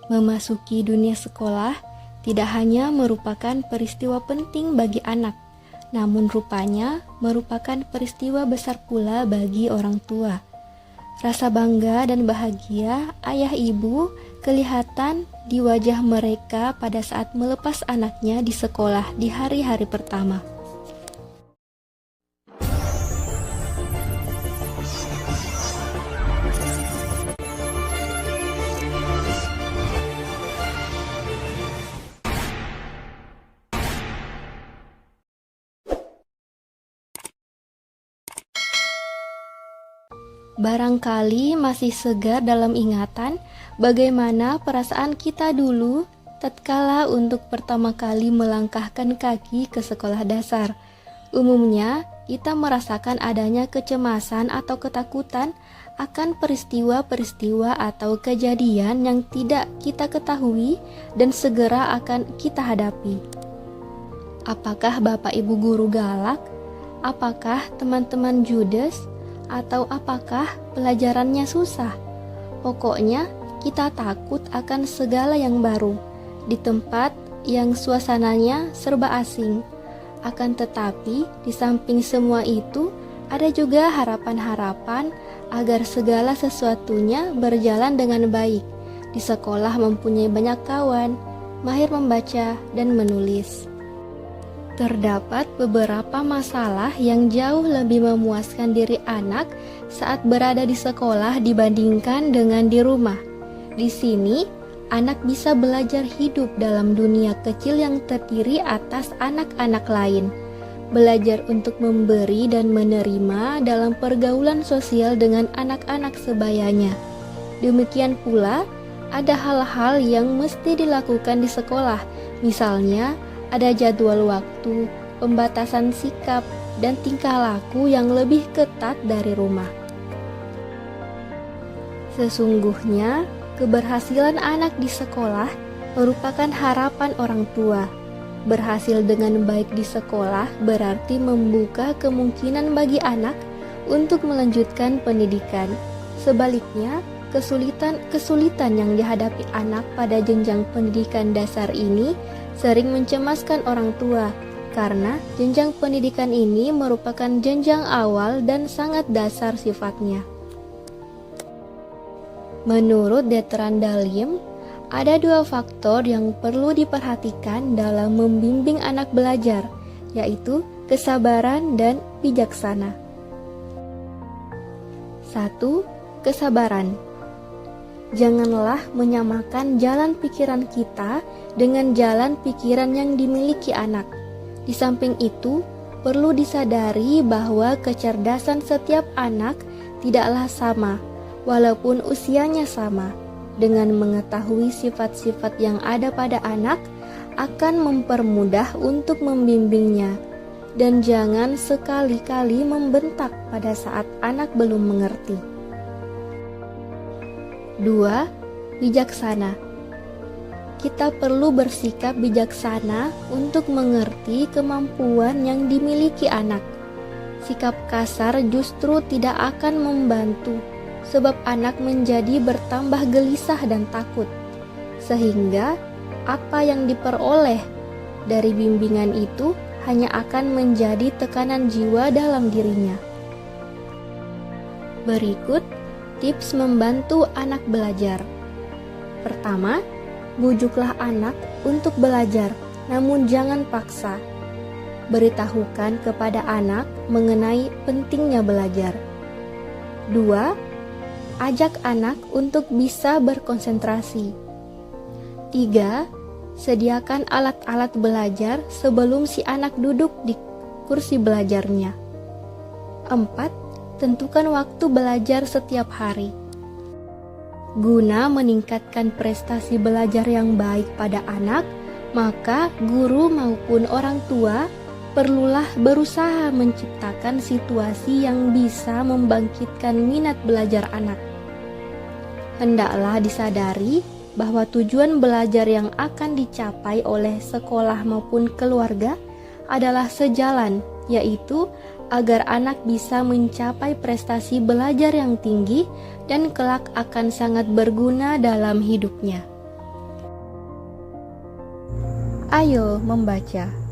Memasuki dunia sekolah tidak hanya merupakan peristiwa penting bagi anak, namun rupanya merupakan peristiwa besar pula bagi orang tua. Rasa bangga dan bahagia ayah ibu kelihatan di wajah mereka pada saat melepas anaknya di sekolah di hari-hari pertama. Barangkali masih segar dalam ingatan bagaimana perasaan kita dulu tatkala untuk pertama kali melangkahkan kaki ke sekolah dasar. Umumnya, kita merasakan adanya kecemasan atau ketakutan akan peristiwa-peristiwa atau kejadian yang tidak kita ketahui dan segera akan kita hadapi. Apakah Bapak Ibu guru galak? Apakah teman-teman judes? Atau apakah pelajarannya susah? Pokoknya kita takut akan segala yang baru, di tempat yang suasananya serba asing. Akan tetapi, di samping semua itu, ada juga harapan-harapan agar segala sesuatunya berjalan dengan baik. Di sekolah mempunyai banyak kawan, mahir membaca dan menulis. Terdapat beberapa masalah yang jauh lebih memuaskan diri anak saat berada di sekolah dibandingkan dengan di rumah. Di sini, anak bisa belajar hidup dalam dunia kecil yang terdiri atas anak-anak lain. Belajar untuk memberi dan menerima dalam pergaulan sosial dengan anak-anak sebayanya. Demikian pula, ada hal-hal yang mesti dilakukan di sekolah, misalnya ada jadwal waktu, pembatasan sikap, dan tingkah laku yang lebih ketat dari rumah. Sesungguhnya, keberhasilan anak di sekolah merupakan harapan orang tua. Berhasil dengan baik di sekolah berarti membuka kemungkinan bagi anak untuk melanjutkan pendidikan. Sebaliknya, kesulitan yang dihadapi anak pada jenjang pendidikan dasar ini sering mencemaskan orang tua, karena jenjang pendidikan ini merupakan jenjang awal dan sangat dasar sifatnya. Menurut Detran Dalim, ada dua faktor yang perlu diperhatikan dalam membimbing anak belajar, yaitu kesabaran dan bijaksana. 1. Kesabaran. Janganlah menyamakan jalan pikiran kita dengan jalan pikiran yang dimiliki anak. Di samping itu, perlu disadari bahwa kecerdasan setiap anak tidaklah sama, walaupun usianya sama. Dengan mengetahui sifat-sifat yang ada pada anak, akan mempermudah untuk membimbingnya. Dan jangan sekali-kali membentak pada saat anak belum mengerti. 2. Bijaksana. Kita perlu bersikap bijaksana untuk mengerti kemampuan yang dimiliki anak. Sikap kasar justru tidak akan membantu, sebab anak menjadi bertambah gelisah dan takut. Sehingga, apa yang diperoleh dari bimbingan itu hanya akan menjadi tekanan jiwa dalam dirinya. Berikut tips membantu anak belajar. Pertama, bujuklah anak untuk belajar, namun jangan paksa. Beritahukan kepada anak mengenai pentingnya belajar. 2. Ajak anak untuk bisa berkonsentrasi. 3. Sediakan alat-alat belajar sebelum si anak duduk di kursi belajarnya. 4. Tentukan waktu belajar setiap hari. Guna meningkatkan prestasi belajar yang baik pada anak, maka guru maupun orang tua perlulah berusaha menciptakan situasi yang bisa membangkitkan minat belajar anak. Hendaklah disadari bahwa tujuan belajar yang akan dicapai oleh sekolah maupun keluarga adalah sejalan, yaitu agar anak bisa mencapai prestasi belajar yang tinggi dan kelak akan sangat berguna dalam hidupnya. Ayo membaca.